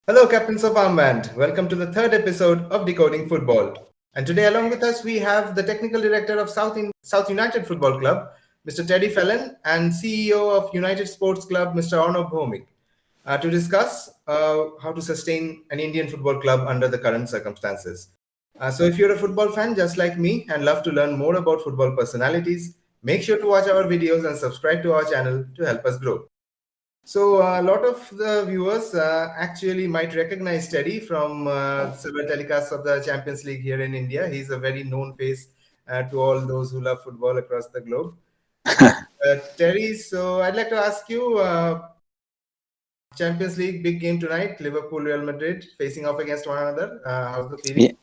Hello, captains of Armband. Welcome to the third episode of Decoding Football. And today, along with us, we have the technical director of South United Football Club, Mr. Teddy Phelan, and CEO of United Sports Club, Mr. Arnab Bhowmick, to discuss how to sustain an Indian football club under the current circumstances. So, if you're a football fan just like me and love to learn more about football personalities, make sure to watch our videos and subscribe to our channel to help us grow. So a lot of the viewers actually might recognize Teddy from several telecasts of the Champions League here in India. He's a very known face to all those who love football across the globe. Terry, so I'd like to ask you, Champions League big game tonight, Liverpool, Real Madrid facing off against one another. How's the feeling?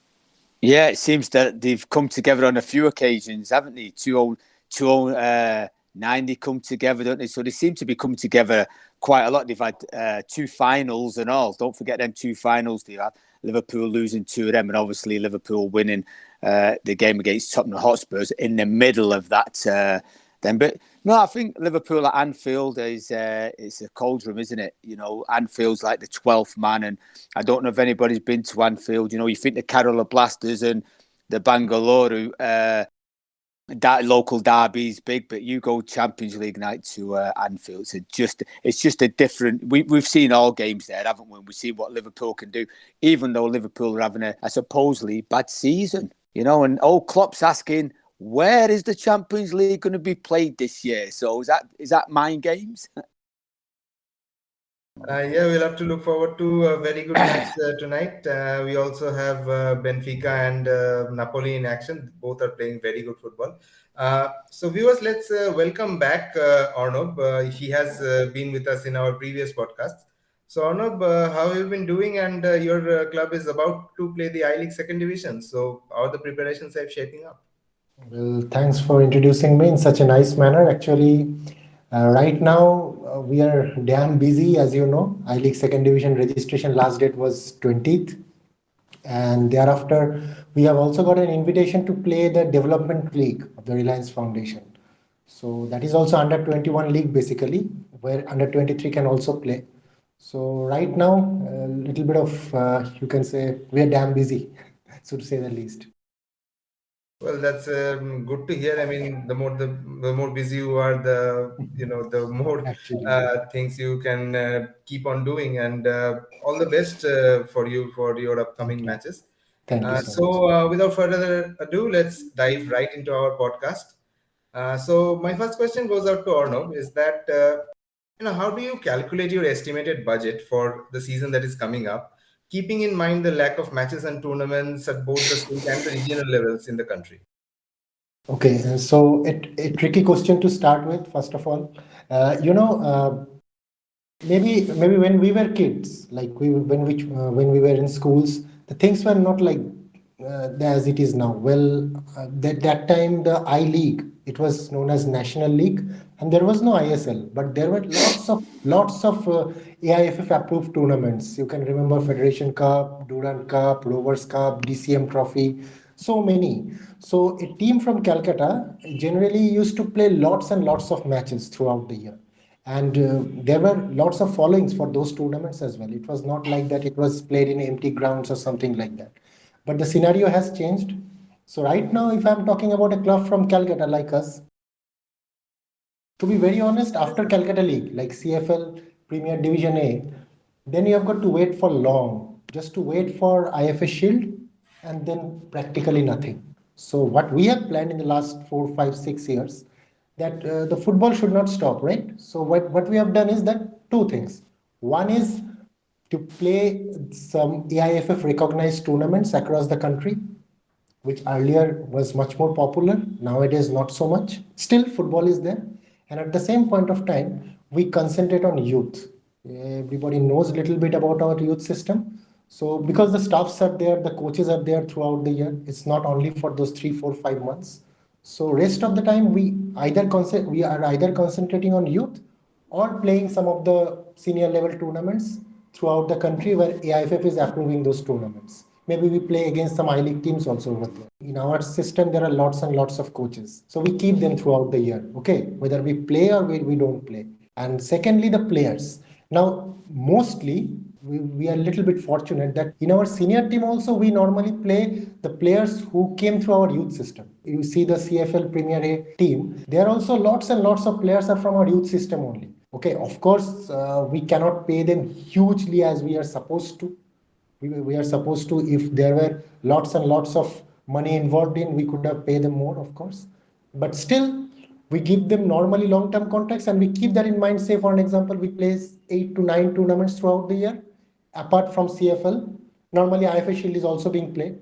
Yeah, it seems that they've come together on a few occasions, haven't they? 90 come together, don't they? So they seem to be coming together quite a lot. They've had two finals and all. Don't forget them two finals they had. Liverpool losing two of them, and obviously Liverpool winning the game against Tottenham Hotspurs in the middle of that. Then, but no, I think Liverpool at Anfield is it's a cauldron, isn't it? You know, Anfield's like the 12th man, and I don't know if anybody's been to Anfield. You know, you think the Kerala Blasters and the Bangalore. That local derby is big, but you go Champions League night to Anfield. It's just a different. We've seen all games there, haven't we? We see what Liverpool can do, even though Liverpool are having a supposedly bad season. You know, and Klopp's asking, where is the Champions League going to be played this year? So is that mind games? Yeah, we'll have to look forward to a very good match tonight. We also have Benfica and Napoli in action. Both are playing very good football. So viewers, let's welcome back Arnab. He has been with us in our previous podcasts. So Arnab, how have you been doing? And your club is about to play the I-League second division. So how are the preparations shaping up? Well, thanks for introducing me in such a nice manner. Actually, right now, we are damn busy, as you know. I-League Second Division registration last date was 20th. And thereafter, we have also got an invitation to play the Development League of the Reliance Foundation. So that is also under 21 league, basically, where under 23 can also play. So right now, a little bit of, you can say, we are damn busy, so to say the least. Well, that's good to hear. I mean, the more busy you are, the more things you can keep on doing. And all the best for you for your upcoming matches. Thank you so much. Without further ado, let's dive right into our podcast. So my first question goes out to Arnab. Is that how do you calculate your estimated budget for the season that is coming up, keeping in mind the lack of matches and tournaments at both the state and the regional levels in the country? Okay, so a tricky question to start with, first of all. Maybe when we were kids, like when we were in schools, the things were not like as it is now. Well, that time the I-League, it was known as National League, and there was no ISL, but there were lots of AIFF approved tournaments. You can remember Federation Cup, Durand Cup, Rovers Cup, DCM Trophy, so many. So a team from Calcutta generally used to play lots and lots of matches throughout the year. And there were lots of followings for those tournaments as well. It was not like that it was played in empty grounds or something like that. But the scenario has changed. So right now, if I'm talking about a club from Calcutta like us, to be very honest, after Calcutta League, like CFL, Premier Division A, then you have got to wait for long, just to wait for IFA Shield, and then practically nothing. So what we have planned in the last 4, 5, 6 years, that the football should not stop, right? So what we have done is that two things. One is to play some AIFF recognized tournaments across the country, which earlier was much more popular. Nowadays, not so much. Still, football is there. And at the same point of time, we concentrate on youth. Everybody knows a little bit about our youth system. So because the staffs are there, the coaches are there throughout the year, it's not only for those 3, 4, 5 months. So rest of the time, we are either concentrating on youth or playing some of the senior level tournaments throughout the country where AIFF is approving those tournaments. Maybe we play against some I-League teams also over there. In our system, there are lots and lots of coaches. So we keep them throughout the year, okay, whether we play or we don't play. And secondly, the players. Now, mostly we are a little bit fortunate that in our senior team also we normally play the players who came through our youth system. You see the CFL Premier A team, there are also lots and lots of players are from our youth system only. Okay, of course, we cannot pay them hugely as we are supposed to. We are supposed to, if there were lots and lots of money involved in, we could have paid them more, of course. But still, we give them normally long-term contracts and we keep that in mind. Say, for an example, we play 8 to 9 tournaments throughout the year, apart from CFL. Normally, IFA Shield is also being played.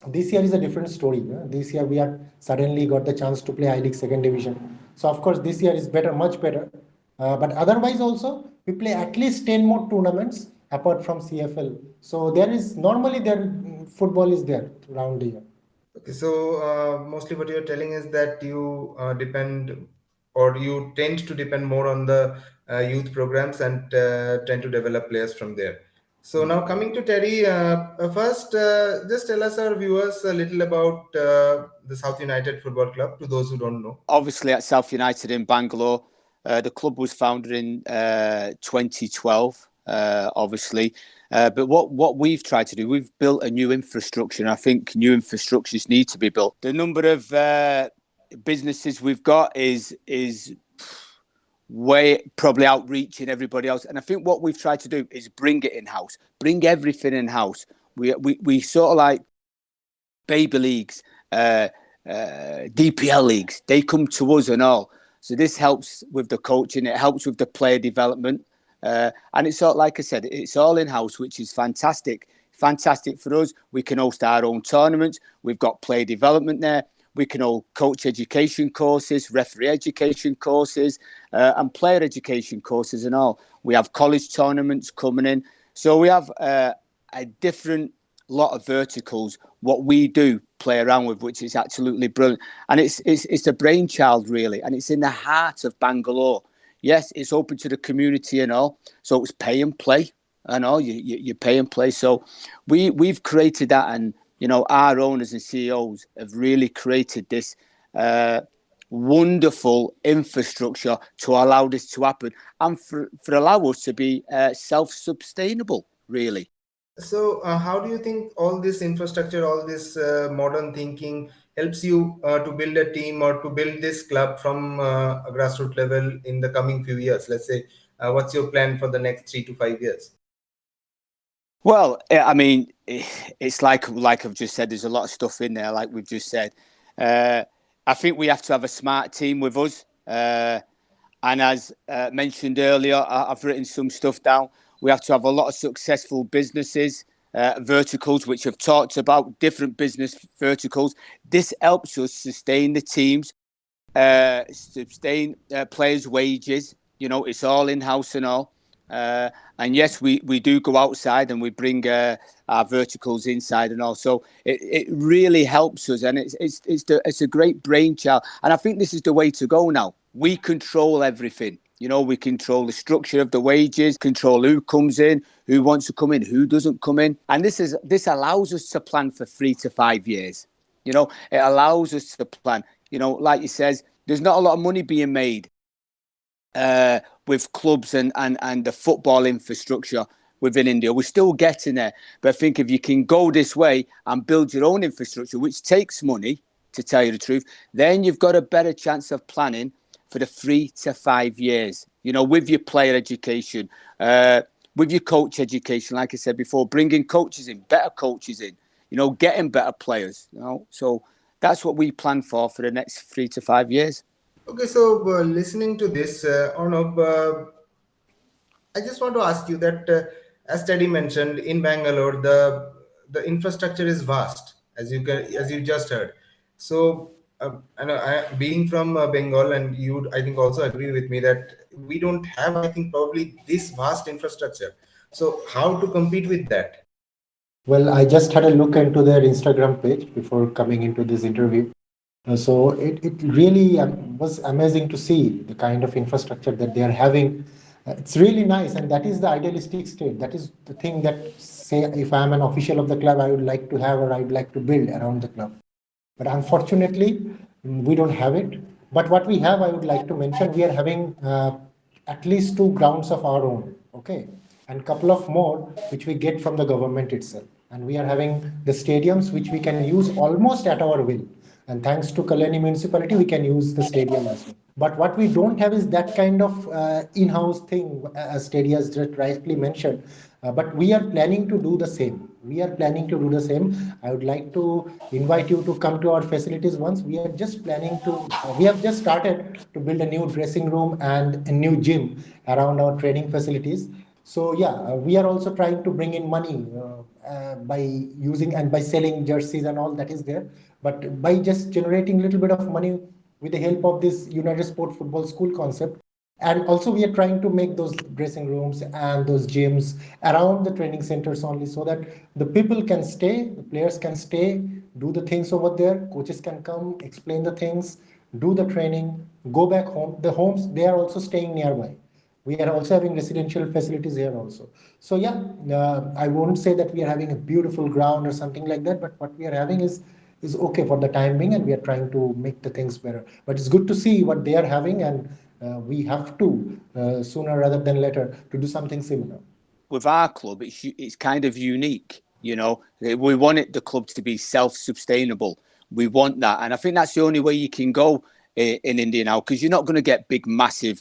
This year is a different story. This year we are suddenly got the chance to play I-League second division. So of course this year is better, much better. But otherwise also we play at least 10 more tournaments apart from CFL. So there is normally football is there around the year. Okay, so mostly what you're telling is that you depend or you tend to depend more on the youth programs and tend to develop players from there. So now coming to Terry, first just tell us our viewers a little about the South United Football Club, to those who don't know. Obviously at South United in Bangalore, the club was founded in 2012, obviously. But what we've tried to do, we've built a new infrastructure, and I think new infrastructures need to be built. The number of businesses we've got is way probably outreaching everybody else. And I think what we've tried to do is bring it in-house, bring everything in-house. We sort of like baby leagues, DPL leagues, they come to us and all. So this helps with the coaching, it helps with the player development. And it's all, like I said, it's all in-house, which is fantastic. Fantastic for us. We can host our own tournaments. We've got player development there. We can hold coach education courses, referee education courses, and player education courses and all. We have college tournaments coming in. So we have a different lot of verticals, what we do play around with, which is absolutely brilliant. And it's a brainchild, really. And it's in the heart of Bangalore. Yes, it's open to the community and all. So it's pay and play and all. You pay and play. So we've created that, and you know, our owners and CEOs have really created this wonderful infrastructure to allow this to happen and for allow us to be self-sustainable, really. So how do you think all this infrastructure, all this modern thinking helps you to build a team or to build this club from a grassroots level in the coming few years? Let's say, what's your plan for the next 3 to 5 years? Well, I mean, it's like I've just said, there's a lot of stuff in there, like we've just said. I think we have to have a smart team with us. And as mentioned earlier, I've written some stuff down. We have to have a lot of successful businesses, verticals, which I've talked about, different business verticals. This helps us sustain the teams, sustain players' wages. You know, it's all in-house and all. And yes, we do go outside and we bring our verticals inside and all. So it really helps us, and it's a great brainchild. And I think this is the way to go now. We control everything. You know, we control the structure of the wages, control who comes in, who wants to come in, who doesn't come in. And this allows us to plan for 3 to 5 years. You know, it allows us to plan. You know, like you says, there's not a lot of money being made with clubs and the football infrastructure within India. We're still getting there. But I think if you can go this way and build your own infrastructure, which takes money, to tell you the truth, then you've got a better chance of planning for the 3 to 5 years, you know, with your player education, with your coach education, like I said before, bringing coaches in, better coaches in, you know, getting better players, you know. So that's what we plan for the next 3 to 5 years. Okay, so listening to this, Arnab, I just want to ask you that, as Teddy mentioned, in Bangalore, the infrastructure is vast, as you just heard. So, being from Bengal, and you, I think, also agree with me that we don't have, I think, probably this vast infrastructure. So, how to compete with that? Well, I just had a look into their Instagram page before coming into this interview. So it really was amazing to see the kind of infrastructure that they are having. It's really nice, and that is the idealistic state. That is the thing that, say, if I'm an official of the club, I would like to have, or I would like to build around the club. But unfortunately, we don't have it. But what we have, I would like to mention, we are having at least 2 grounds of our own. Okay. and couple of more which we get from the government itself. And we are having the stadiums which we can use almost at our will. And thanks to Kalani municipality, we can use the stadium as well. But what we don't have is that kind of in-house thing, as Teddy has just rightly mentioned. But we are planning to do the same. We are planning to do the same. I would like to invite you to come to our facilities once. We are just planning to, we have just started to build a new dressing room and a new gym around our training facilities. So yeah, we are also trying to bring in money by using and by selling jerseys and all that is there. But by just generating a little bit of money with the help of this United Sport Football School concept, and also we are trying to make those dressing rooms and those gyms around the training centers only, so that the people can stay, the players can stay, do the things over there, coaches can come, explain the things, do the training, go back home. The homes, they are also staying nearby. We are also having residential facilities here also. So yeah, I won't say that we are having a beautiful ground or something like that, but what we are having is okay for the time being, and we are trying to make the things better. But it's good to see what they are having, and we have to sooner rather than later to do something similar. With our club, it's kind of unique. You know, we want the club to be self-sustainable. We want that, and I think that's the only way you can go in India now, because you're not going to get big, massive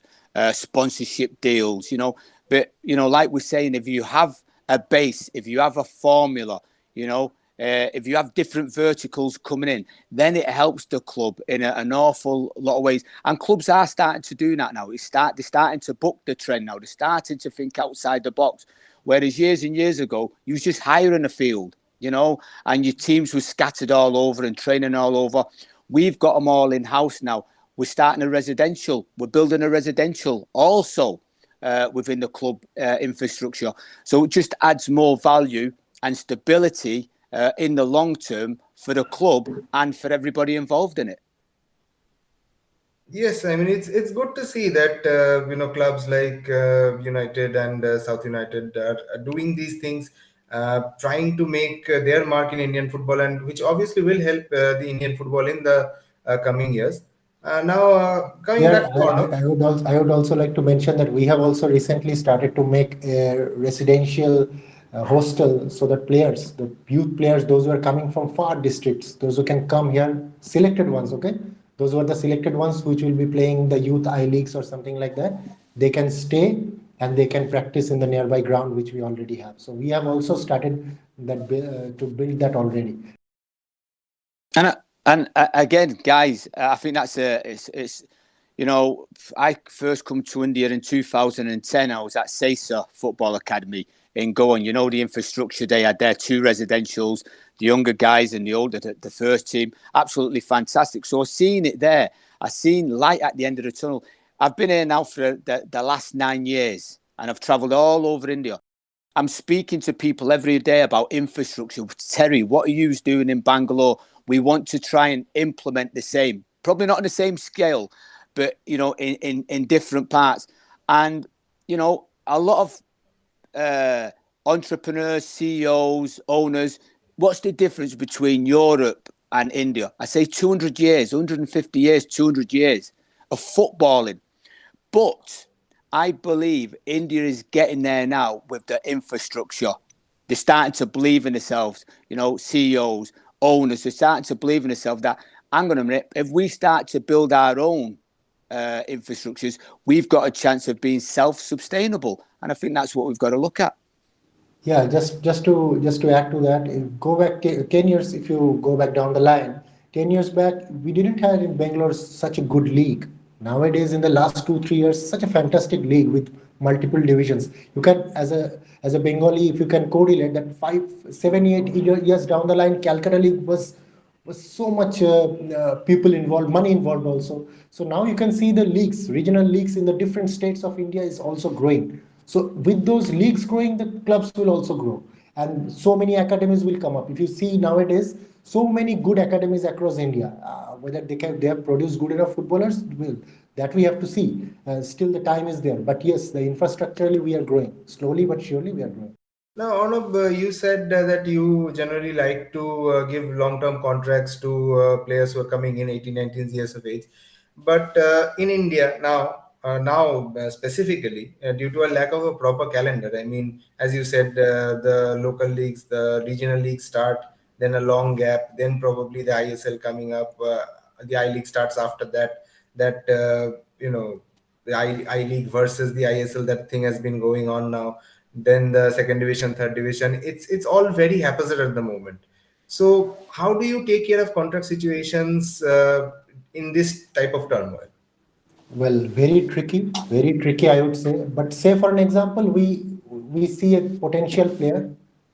sponsorship deals. You know, but you know, like we're saying, if you have a base, if you have a formula, you know, if you have different verticals coming in, then it helps the club in an awful lot of ways. And clubs are starting to do that now. They're starting to book the trend now. They're starting to think outside the box. Whereas years and years ago, you was just hiring a field, you know, and your teams were scattered all over and training all over. We've got them all in-house now. We're starting a residential. We're building a residential also within the club infrastructure. So it just adds more value and stability in the long term for the club and for everybody involved in it. Yes, I mean it's good to see that clubs like United and South United are doing these things, trying to make their mark in Indian football, and which obviously will help the Indian football in the coming years. Now, coming Yeah, back to Arnab. I would also like to mention that we have also recently started to make a residential hostel, so that players, the youth players, those who are coming from far districts, those who can come here, selected ones, okay? Those who are the selected ones which will be playing the youth I leagues or something like that, they can stay and they can practice in the nearby ground which we already have. So we have also started that to build that already. And again, guys, I think that's it's you know, I first come to India in 2010. I was at Sesa Football Academy in Goa. You know, the infrastructure they had there, 2 residentials, the younger guys and the older, the first team, absolutely fantastic. So I've seen it there. I've seen light at the end of the tunnel. I've been here now for the last 9 years, and I've travelled all over India. I'm speaking to people every day about infrastructure. Terry, what are you doing in Bangalore? We want to try and implement the same, probably not on the same scale, but, you know, in different parts. And, you know, a lot of entrepreneurs, CEOs, owners, what's the difference between Europe and India? I say 200 years, 150 years, 200 years of footballing. But I believe India is getting there now with the infrastructure. They're starting to believe in themselves, you know, CEOs, owners, they're starting to believe in themselves that, hang on a minute, if we start to build our own infrastructures, we've got a chance of being self-sustainable. And I think that's what we've got to look at. Yeah, just to add to that, go back 10 years. If you go back down the line, 10 years back, we didn't have in Bangalore such a good league. Nowadays, in the last 2 3 years, such a fantastic league with multiple divisions. You can, as a Bengali, if you can correlate that 5 7 8 years down the line, Calcutta League was so much people involved, money involved also. So now you can see the leagues, regional leagues in the different states of India is also growing. So with those leagues growing, the clubs will also grow, and so many academies will come up. If you see nowadays, so many good academies across India, whether they have produced good enough footballers, will that we have to see. Still, the time is there, but yes, the infrastructurally we are growing slowly but surely. We are growing. Now, Arnab, you said that you generally like to give long-term contracts to players who are coming in 18, 19 years of age. But in India now, now specifically due to a lack of a proper calendar. I mean, as you said, the local leagues, the regional leagues start, then a long gap, then probably the ISL coming up. The I League starts after that. That the I League versus the ISL. That thing has been going on now. Then the second division, third division. It's all very haphazard at the moment. So how do you take care of contract situations in this type of turmoil? Well, very tricky, I would say. But say for an example, we see a potential player,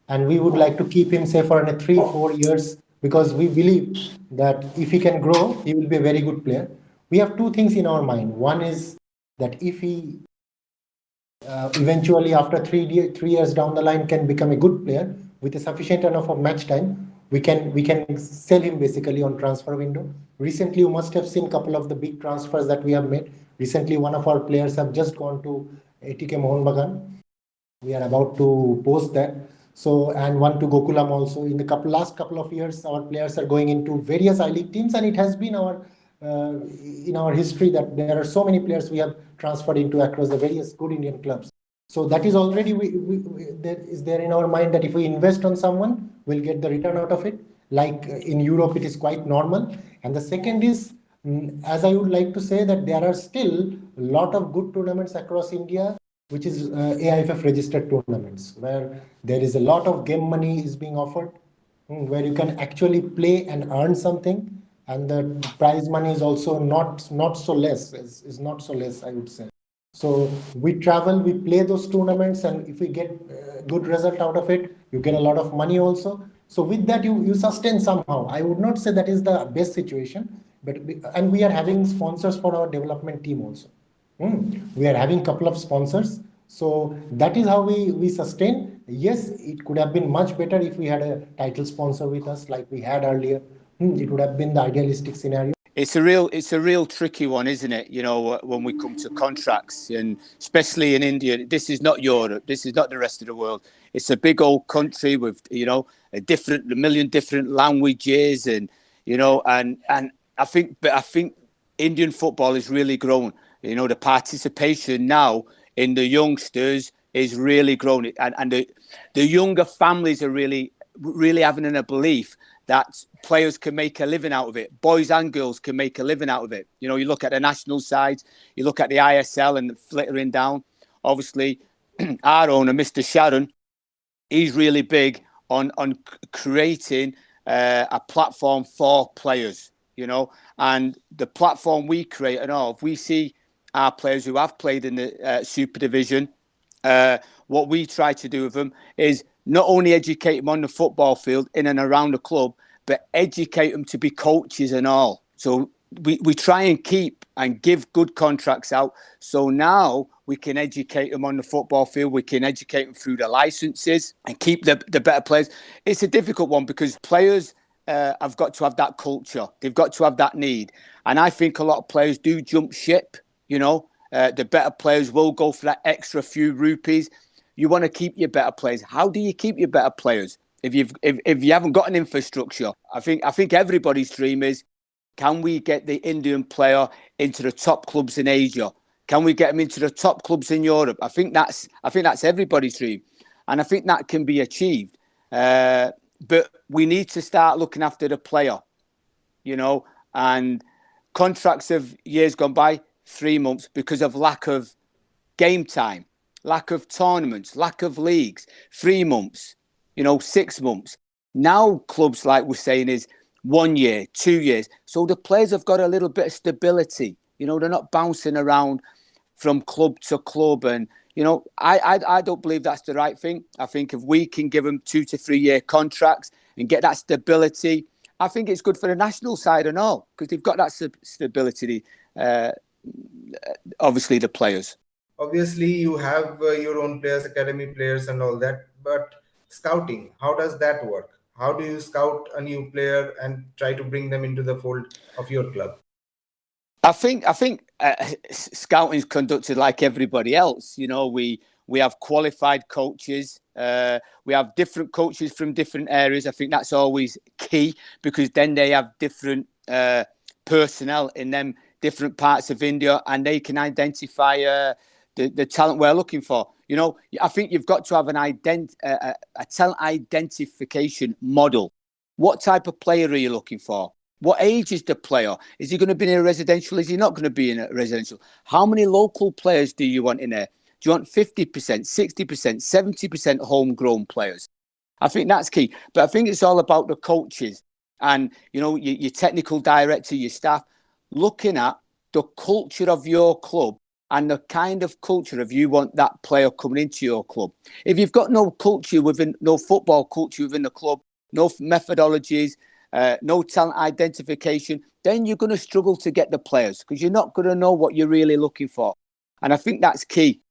and we would like to keep him, say, for 3 4 years, because we believe that if he can grow, he will be a very good player. We have two things in our mind. One is that if he eventually, after 3 years down the line, can become a good player with a sufficient enough of match time, we can sell him basically on transfer window. Recently, you must have seen a couple of the big transfers that we have made. Recently, one of our players have just gone to ATK Mohun Bagan. We are about to post that. So, and one to Gokulam also. In the last couple of years, our players are going into various I-League teams, and it has been our in our history that there are so many players we have transferred into across the various good Indian clubs. So that is already that is there in our mind, that if we invest on someone, we'll get the return out of it. Like in Europe, it is quite normal. And the second is, as I would like to say, that there are still a lot of good tournaments across India, which is AIFF registered tournaments, where there is a lot of game money is being offered, where you can actually play and earn something, and the prize money is also not so less, is not so less, I would say. So we travel, we play those tournaments, and if we get good result out of it, you get a lot of money also. So with that, you sustain somehow. I would not say that is the best situation, but and we are having sponsors for our development team also. We are having a couple of sponsors. So that is how we sustain. Yes, it could have been much better if we had a title sponsor with us like we had earlier. It would have been the idealistic scenario. It's a real tricky one, isn't it? You know, when we come to contracts, and especially in India, this is not Europe. This is not the rest of the world. It's a big old country with, a million different languages, and I think Indian football is really grown. You know, the participation now in the youngsters is really grown, and the younger families are really having a belief that players can make a living out of it. Boys and girls can make a living out of it. You know, you look at the national sides, you look at the ISL and the flittering down. Obviously, our owner, Mr. Sharon, he's really big on creating a platform for players, and the platform we create and all, if we see our players who have played in the Super Division, what we try to do with them is not only educate them on the football field in and around the club, but educate them to be coaches and all. So we try and keep and give good contracts out. So now we can educate them on the football field. We can educate them through the licenses and keep the better players. It's a difficult one because players have got to have that culture. They've got to have that need. And I think a lot of players do jump ship, the better players will go for that extra few rupees. You want to keep your better players. How do you keep your better players if you haven't got an infrastructure? I think everybody's dream is, can we get the Indian player into the top clubs in Asia? Can we get him into the top clubs in Europe? I think that's everybody's dream, and I think that can be achieved. But we need to start looking after the player, and contracts of years gone by, 3 months, because of lack of game time, lack of tournaments, lack of leagues, 3 months, 6 months. Now clubs, like we're saying, is 1 year, 2 years. So the players have got a little bit of stability. They're not bouncing around from club to club. And, I don't believe that's the right thing. I think if we can give them 2 to 3 year contracts and get that stability, I think it's good for the national side and all, because they've got that stability, obviously the players. Obviously, you have your own players, academy players and all that, but scouting, how does that work? How do you scout a new player and try to bring them into the fold of your club? I think scouting is conducted like everybody else. We have qualified coaches. We have different coaches from different areas. I think that's always key, because then they have different personnel in them different parts of India, and they can identify the talent we're looking for. You know, I think you've got to have a talent identification model. What type of player are you looking for? What age is the player? Is he going to be in a residential? Is he not going to be in a residential? How many local players do you want in there? Do you want 50%, 60%, 70% homegrown players? I think that's key. But I think it's all about the coaches and, you know, your technical director, your staff, looking at the culture of your club and the kind of culture of you want that player coming into your club. If you've got no culture no football culture within the club, no methodologies, no talent identification, then you're going to struggle to get the players because you're not going to know what you're really looking for. And I think that's key.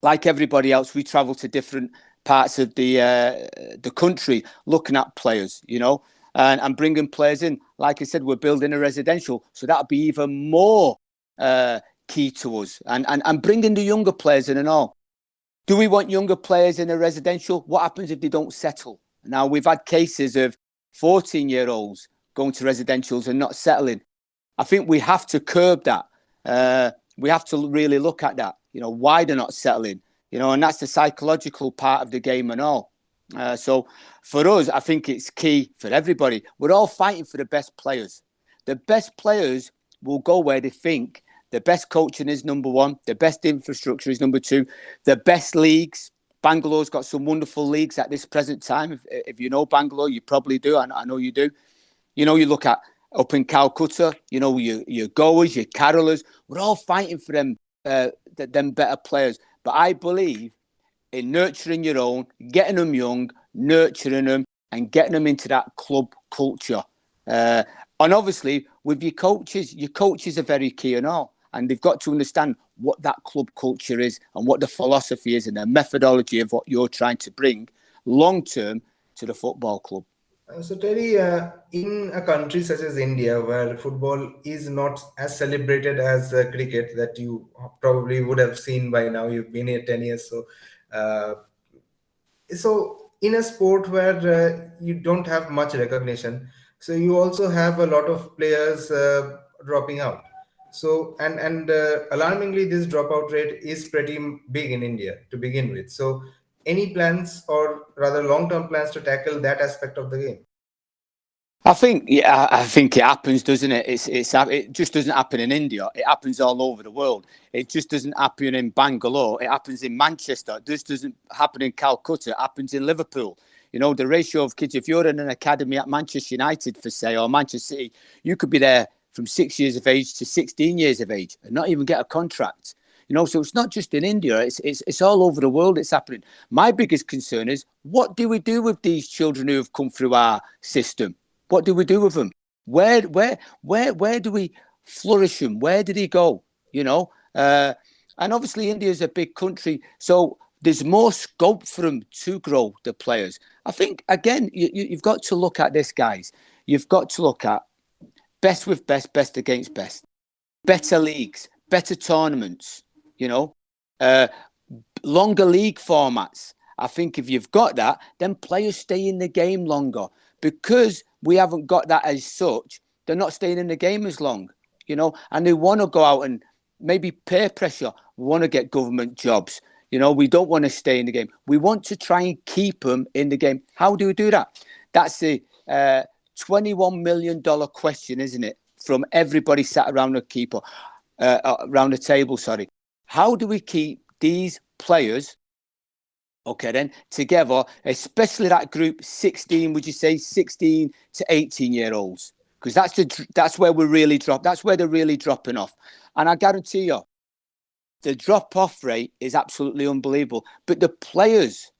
Like everybody else, we travel to different parts of the country looking at players, you know, and bringing players in. Like I said, we're building a residential, so that'll be even more key to us. And bringing the younger players in and all. Do we want younger players in a residential? What happens if they don't settle? Now, we've had cases of 14-year-olds going to residentials and not settling. I think we have to curb that. We have to really look at that, you know, why they're not settling, you know, and that's the psychological part of the game and all. So for us, I think it's key for everybody. We're all fighting for the best players. The best players will go where they think the best coaching is number one, the best infrastructure is number two, the best leagues. Bangalore's got some wonderful leagues at this present time. If you know Bangalore, you probably do. I know you do. You know, you look at up in Calcutta, you know, your Goas, your Keralers, we're all fighting for them better players. But I believe in nurturing your own, getting them young, nurturing them and getting them into that club culture. And obviously, with your coaches are very key and all. And they've got to understand what that club culture is and what the philosophy is and the methodology of what you're trying to bring long-term to the football club. So Terry, in a country such as India, where football is not as celebrated as cricket, that you probably would have seen by now, you've been here 10 years. So in a sport where you don't have much recognition, so you also have a lot of players dropping out. So and alarmingly, this dropout rate is pretty big in India to begin with. So any plans or rather long-term plans to tackle that aspect of the game? I think it happens, doesn't it? It just doesn't happen in India. It happens all over the world. It just doesn't happen in Bangalore. It happens in Manchester. This doesn't happen in Calcutta. It happens in Liverpool. You know, the ratio of kids, if you're in an academy at Manchester United, for say, or Manchester City, you could be there from 6 years of age to 16 years of age and not even get a contract. You know, so it's not just in India, it's all over the world it's happening. My biggest concern is, what do we do with these children who have come through our system? What do we do with them? Where do we flourish them? Where did he go? You know, and obviously India is a big country, so there's more scope for them to grow the players. I think, again, you've got to look at this, guys. You've got to look at best with best, best against best. Better leagues, better tournaments, you know, longer league formats. I think if you've got that, then players stay in the game longer. Because we haven't got that as such, they're not staying in the game as long, you know, and they want to go out and maybe peer pressure. We want to get government jobs. You know, we don't want to stay in the game. We want to try and keep them in the game. How do we do that? That's the $21 million question, isn't it? From everybody sat around around the table, sorry. How do we keep these players, okay, then, together, especially that group 16, would you say 16 to 18-year-olds? Because that's where we're really that's where they're really dropping off. And I guarantee you, the drop-off rate is absolutely unbelievable. But the players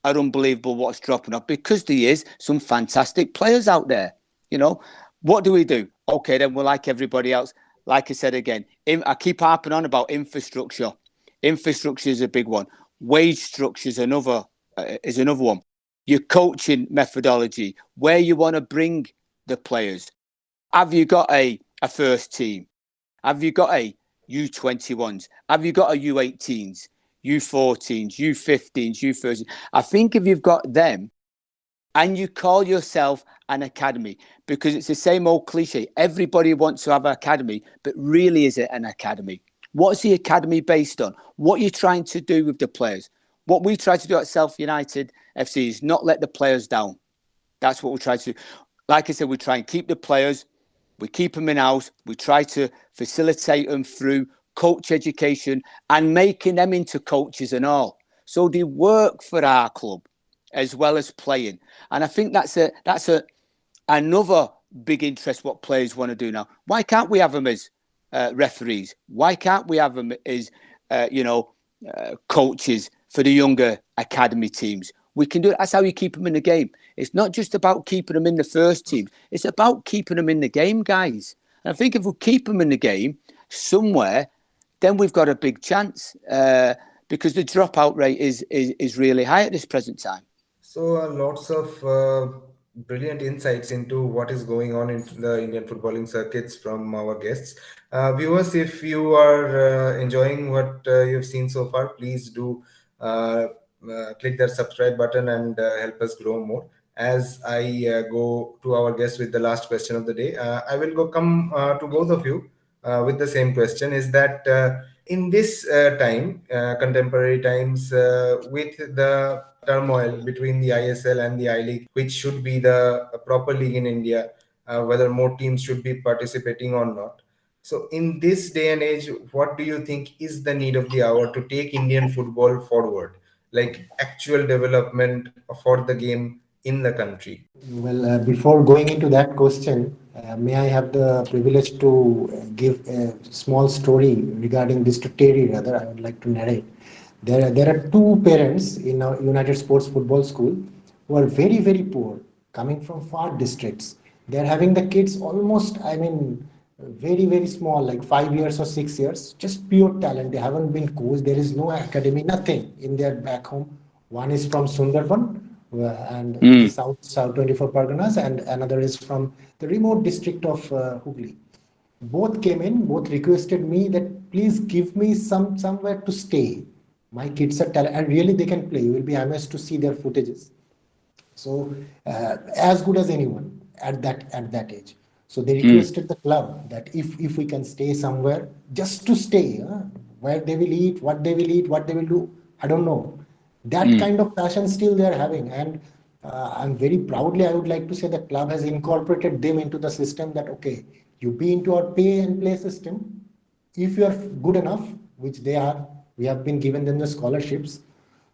are unbelievable what's dropping off, because there is some fantastic players out there. You know, what do we do? Okay, then we're like everybody else. Like I said again, I keep harping on about infrastructure. Infrastructure is a big one. Wage structure is another one. Your coaching methodology, where you want to bring the players. Have you got a first team? Have you got a U21s? Have you got a U18s, U14s, U15s, U13s? I think if you've got them and you call yourself an academy? Because it's the same old cliche. Everybody wants to have an academy, but really is it an academy? What's the academy based on? What are you trying to do with the players? What we try to do at South United FC is not let the players down. That's what we try to do. Like I said, we try and keep the players. We keep them in-house. We try to facilitate them through coach education and making them into coaches and all. So they work for our club as well as playing. And I think that's another big interest what players want to do now. Why can't we have them as referees? Why can't we have them as, coaches for the younger academy teams? We can do it. That's how you keep them in the game. It's not just about keeping them in the first team. It's about keeping them in the game, guys. And I think if we keep them in the game somewhere, then we've got a big chance because the dropout rate is really high at this present time. So lots of brilliant insights into what is going on in the Indian footballing circuits from our guests. Viewers, if you are enjoying what you've seen so far, please do click that subscribe button and help us grow more. As I go to our guest with the last question of the day, I will come to both of you with the same question. Is that in this time, contemporary times, with the turmoil between the ISL and the I-League, which should be the proper league in India, whether more teams should be participating or not. So in this day and age, what do you think is the need of the hour to take Indian football forward? Like actual development for the game in the country? Well, before going into that question, may I have the privilege to give a small story regarding this to Terry, rather, I would like to narrate. There are two parents in our United Sports Football School who are very, very poor, coming from far districts. They're having the kids almost, very, very small, like 5 years or 6 years, just pure talent. They haven't been coached. There is no academy, nothing in their back home. One is from Sundarban and the South 24 Parganas, and another is from the remote district of Hooghly. Both came in, both requested me that please give me somewhere to stay. My kids are talented and really they can play. You will be amazed to see their footages. So as good as anyone at that age. So they requested the club that if we can stay somewhere, just to stay, where they will eat, what they will do, I don't know. That kind of passion still they are having. And I'm very proudly, I would like to say the club has incorporated them into the system that, okay, you be into our pay and play system. If you are good enough, which they are, we have been given them the scholarships.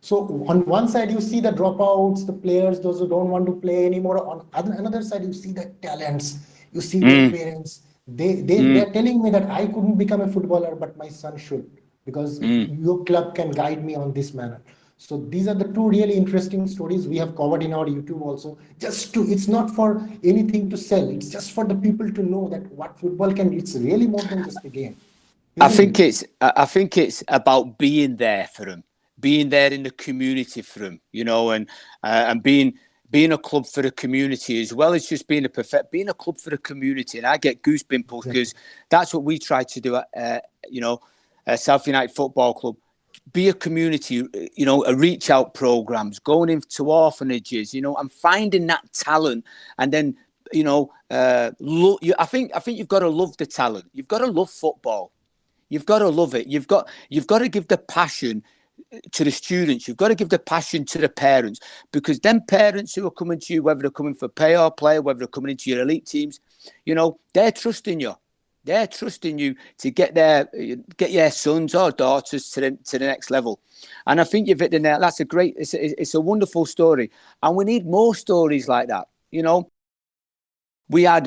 So on one side, you see the dropouts, the players, those who don't want to play anymore. On another side, you see the talents. You see their parents. They're telling me that I couldn't become a footballer, but my son should, because your club can guide me on this manner. So these are the two really interesting stories we have covered in our YouTube also. It's not for anything to sell. It's just for the people to know that what football can be. It's really more than just a game. I think it's about being there for them, being there in the community for them, and being a club for the community as well as just being a club for the community. And I get goosebumps because that's what we try to do at South United Football Club. Be a community, a reach out programs, going into orphanages, and finding that talent, and then I think you've got to love the talent. You've got to love football. You've got to love it. You've got to give the passion to the students. You've got to give the passion to the parents, because them parents who are coming to you, whether they're coming for pay or play, whether they're coming into your elite teams, they're trusting you. They're trusting you to get your sons or daughters to the next level. And I think you've hit the nail. That's it's a wonderful story. And we need more stories like that. We had,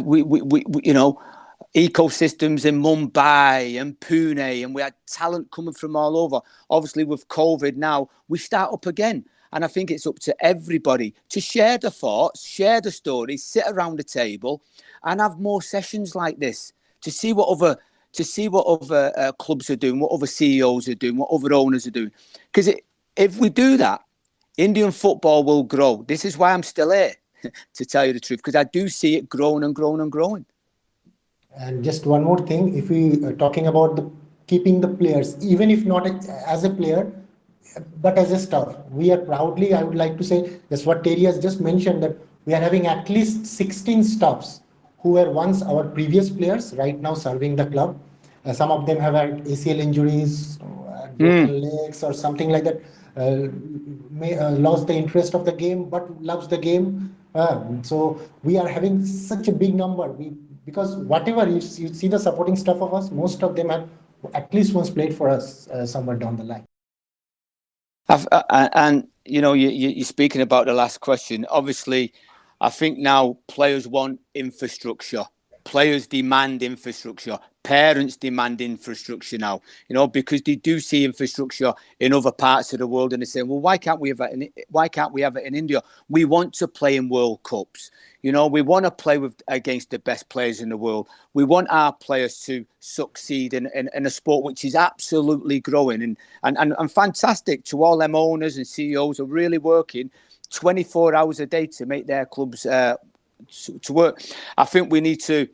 ecosystems in Mumbai and Pune, and we had talent coming from all over. Obviously, with COVID now, we start up again. And I think it's up to everybody to share the thoughts, share the stories, sit around the table and have more sessions like this to see what other clubs are doing, what other CEOs are doing, what other owners are doing. Because if we do that, Indian football will grow. This is why I'm still here, to tell you the truth, because I do see it growing and growing and growing. And just one more thing, if we are talking about keeping the players, even if not as a player, but as a staff, we are proudly, I would like to say, that's what Terry has just mentioned, that We are having at least 16 staffs who were once our previous players, right now serving the club. Some of them have had ACL injuries, broken legs, or something like that. Lost the interest of the game, but loves the game. So we are having such a big number. Because whatever you see the supporting staff of us, most of them have at least once played for us somewhere down the line. And you're speaking about the last question. Obviously, I think now players want infrastructure. Players demand infrastructure. Parents demand infrastructure now, because they do see infrastructure in other parts of the world, and they say, well, why can't we have it in India? We want to play in World Cups. We want to play against the best players in the world. We want our players to succeed in a sport which is absolutely growing and fantastic. To all them owners and CEOs are really working 24 hours a day to make their clubs to work. I think we need to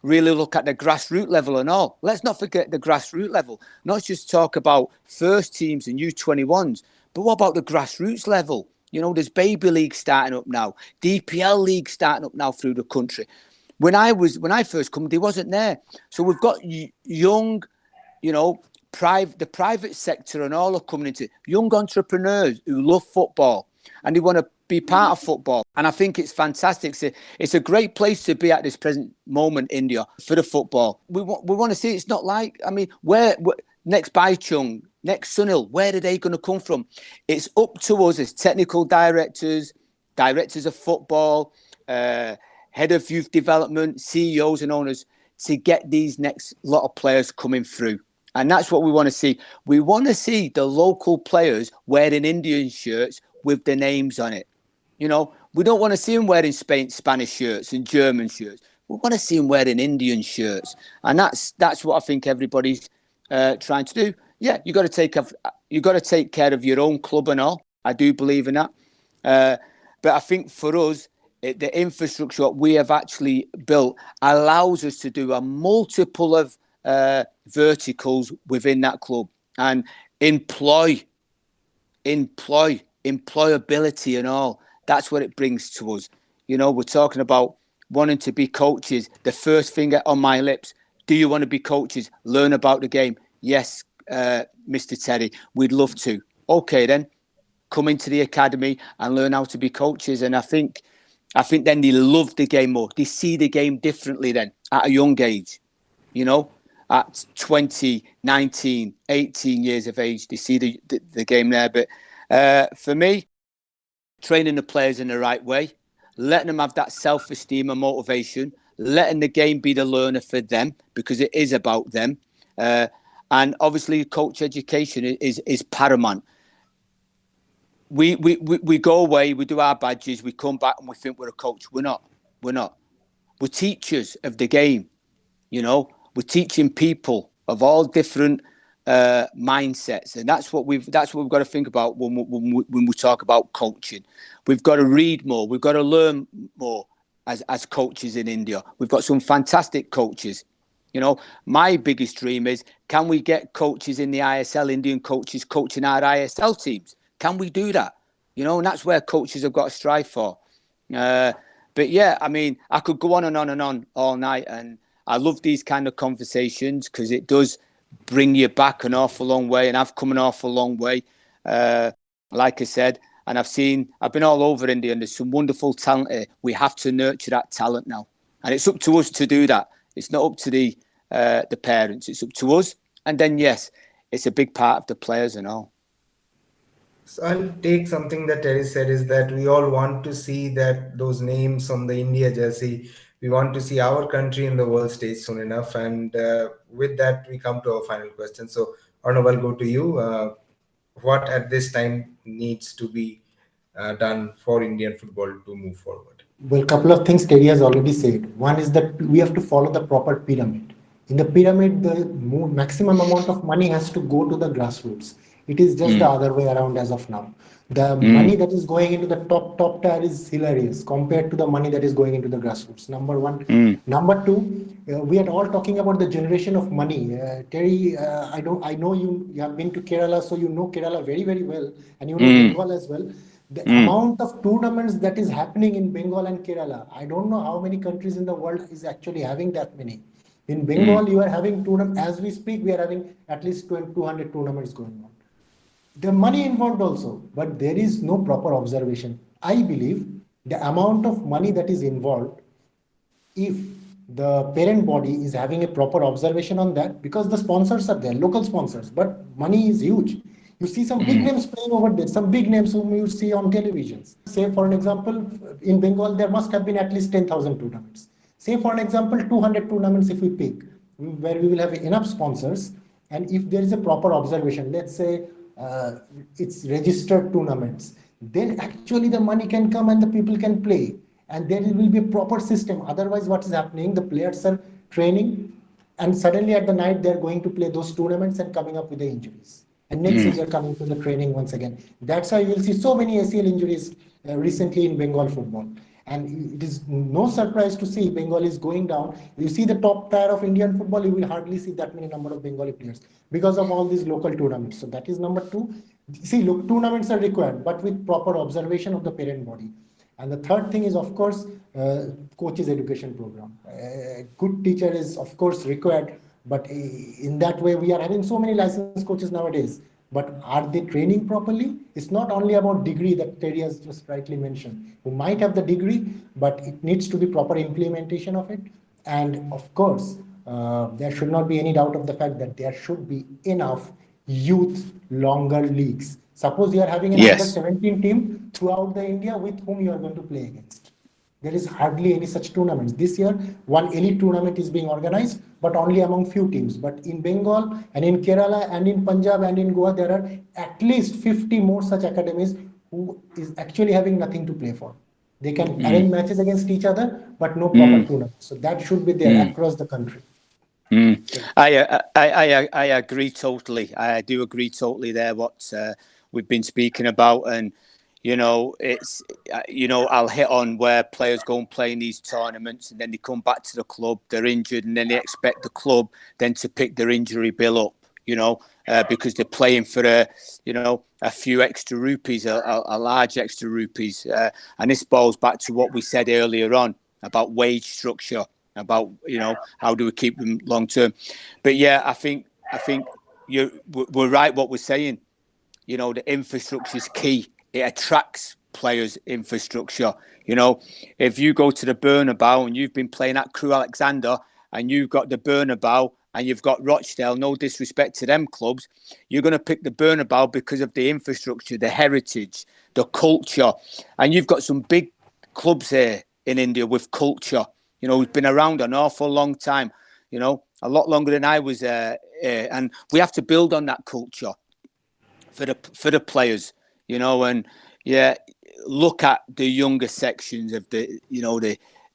really look at the grassroots level and all. Let's not forget the grassroots level. Not just talk about first teams and U21s, but what about the grassroots level? There's baby leagues starting up now, DPL leagues starting up now through the country. When I first come, they wasn't there. So we've got young, the private sector and all are coming into young entrepreneurs who love football and they want to be part of football. And I think it's fantastic. It's a great place to be at this present moment, India, for the football. We want to see it's not like, where next Baichung, next Sunil, where are they going to come from? It's up to us as technical directors of football, head of youth development, CEOs and owners to get these next lot of players coming through. And that's what we want to see. We want to see the local players wearing Indian shirts with the names on it. We don't want to see them wearing Spanish shirts and German shirts. We want to see them wearing Indian shirts. And that's what I think everybody's trying to do. Yeah, you got to take care of your own club and all. I do believe in that. But I think for us, the infrastructure we have actually built allows us to do a multiple of verticals within that club and employability and all. That's what it brings to us. We're talking about wanting to be coaches. The first thing on my lips, do you want to be coaches? Learn about the game. Yes, Mr. Terry, we'd love to. Okay, then come into the academy and learn how to be coaches. And I think then they love the game more. They see the game differently then at a young age, at 20, 19, 18 years of age, they see the game there. But for me, training the players in the right way, letting them have that self-esteem and motivation, letting the game be the learner for them because it is about them. And obviously, coach education is paramount. We go away, we do our badges, we come back and we think we're a coach. We're not. We're teachers of the game. We're teaching people of all different mindsets, and that's what we've got to think about when we talk about coaching. We've got to read more. We've got to learn more as coaches in India. We've got some fantastic coaches. My biggest dream is, can we get coaches in the ISL, Indian coaches coaching our ISL teams? Can we do that? And that's where coaches have got to strive for. But yeah, I could go on and on and on all night, and I love these kind of conversations because it does bring you back an awful long way, and I've come an awful long way. Like I said, and I've been all over India, and there's some wonderful talent here. We have to nurture that talent now, and it's up to us to do that. It's not up to the parents. It's up to us, and then yes, it's a big part of the players and all. So I'll take something that Terry said, is that we all want to see those names on the India jersey. We want to see our country in the world stage soon enough. And with that, we come to our final question. So Arnab, I'll go to you. What at this time needs to be done for Indian football to move forward? Well, a couple of things Terry has already said. One is that we have to follow the proper pyramid. In the pyramid, the maximum amount of money has to go to the grassroots. It is just the other way around as of now. The money that is going into the top tier is hilarious compared to the money that is going into the grassroots. Number one. Number two, we are all talking about the generation of money. Terry, I know you have been to Kerala, so you know Kerala very, very well, and you know Bengal as well. The amount of tournaments that is happening in Bengal and Kerala, I don't know how many countries in the world is actually having that many. In Bengal, you are having tournament, as we speak, we are having at least 200 tournaments going on. The money involved also, but there is no proper observation. I believe the amount of money that is involved, if the parent body is having a proper observation on that, because the sponsors are there, local sponsors, but money is huge. You see some big names playing over there, some big names whom you see on televisions. Say for an example, in Bengal, there must have been at least 10,000 tournaments. Say for an example, 200 tournaments if we pick, where we will have enough sponsors, and if there is a proper observation, let's say it's registered tournaments, then actually the money can come and the people can play, and there will be a proper system. Otherwise, what is happening, the players are training and suddenly at the night they're going to play those tournaments and coming up with the injuries, and next day they're coming to the training once again. That's why you will see so many ACL injuries recently in Bengal football. And it is no surprise to see Bengal is going down. You see the top tier of Indian football, you will hardly see that many number of Bengali players because of all these local tournaments. So that is number two. See, look, tournaments are required, but with proper observation of the parent body. And the third thing is, of course, coaches education program. A good teacher is, of course, required, but in that way, we are having so many licensed coaches nowadays. But are they training properly? It's not only about degree that Terry has just rightly mentioned. You might have the degree, but it needs to be proper implementation of it. And of course, there should not be any doubt of the fact that there should be enough youth longer leagues. Suppose you are having an under 17 team throughout the India with whom you are going to play against. There is hardly any such tournaments. This year, one elite tournament is being organized, but only among few teams. But in Bengal and in Kerala and in Punjab and in Goa, there are at least 50 more such academies who is actually having nothing to play for. They can arrange matches against each other, but no proper tournament. So that should be there across the country. I agree totally. I do agree totally there what we've been speaking about. And it's I'll hit on where players go and play in these tournaments and then they come back to the club, they're injured, and then they expect the club then to pick their injury bill up, because they're playing for a few extra rupees, a large extra rupees, and this boils back to what we said earlier on about wage structure, about how do we keep them long term. But yeah, I think we're right what we're saying. The infrastructure is key. It attracts players' infrastructure. If you go to the Bernabeu and you've been playing at Crewe Alexander and you've got the Bernabeu and you've got Rochdale, no disrespect to them clubs, you're going to pick the Bernabeu because of the infrastructure, the heritage, the culture. And you've got some big clubs here in India with culture. Who's been around an awful long time, a lot longer than I was there. And we have to build on that culture for the players. And yeah, look at the younger sections of the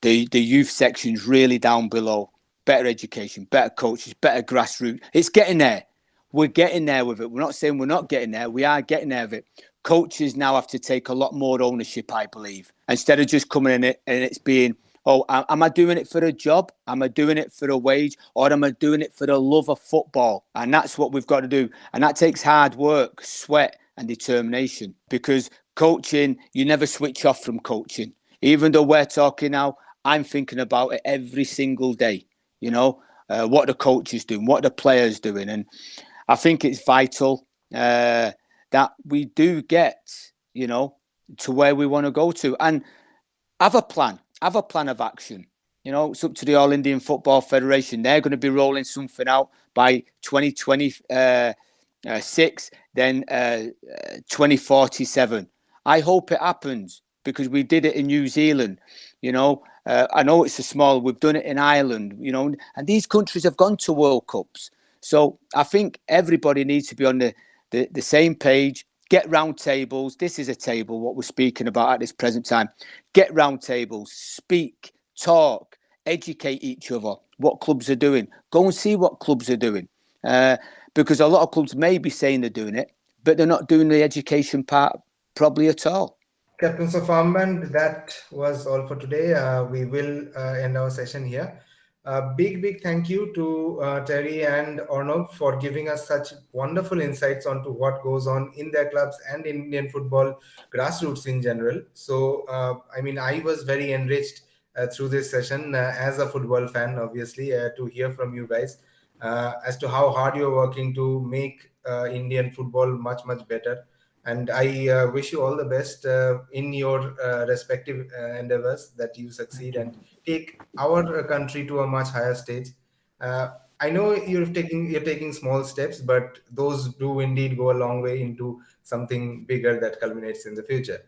youth sections really down below. Better education, better coaches, better grassroots. It's getting there. We're getting there with it. We're not saying we're not getting there. We are getting there with it. Coaches now have to take a lot more ownership, I believe, instead of just coming in it and it's being, am I doing it for a job? Am I doing it for a wage? Or am I doing it for the love of football? And that's what we've got to do. And that takes hard work, sweat, and determination, because coaching, you never switch off from coaching. Even though we're talking now, I'm thinking about it every single day, what the coach is doing, what the players doing. And I think it's vital that we do get, to where we want to go to and have a plan of action. It's up to the All Indian Football Federation. They're going to be rolling something out by 2026, then 2047. I hope it happens because we did it in New Zealand. I know it's we've done it in Ireland, and these countries have gone to World Cups. So I think everybody needs to be on the same page. Get round tables. This is a table, what we're speaking about at this present time. Get round tables, speak, talk, educate each other, what clubs are doing. Go and see what clubs are doing. Because a lot of clubs may be saying they're doing it, but they're not doing the education part probably at all. Captains of Armband, that was all for today. We will end our session here. A big thank you to Terry and Arnab for giving us such wonderful insights onto what goes on in their clubs and in Indian football grassroots in general. So, I was very enriched through this session as a football fan, obviously, to hear from you guys as to how hard you're working to make Indian football much better. And I wish you all the best in your respective endeavors, that you succeed and take our country to a much higher stage. Uh, I know you're taking small steps, but those do indeed go a long way into something bigger that culminates in the future.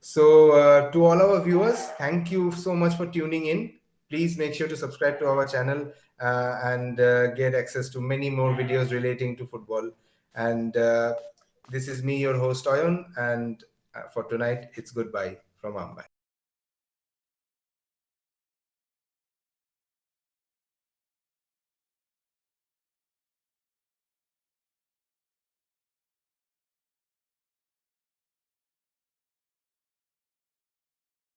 So, to all our viewers, thank you so much for tuning in. Please make sure to subscribe to our channel and get access to many more videos relating to football. And this is me, your host, Oyon. And for tonight, it's goodbye from Mumbai.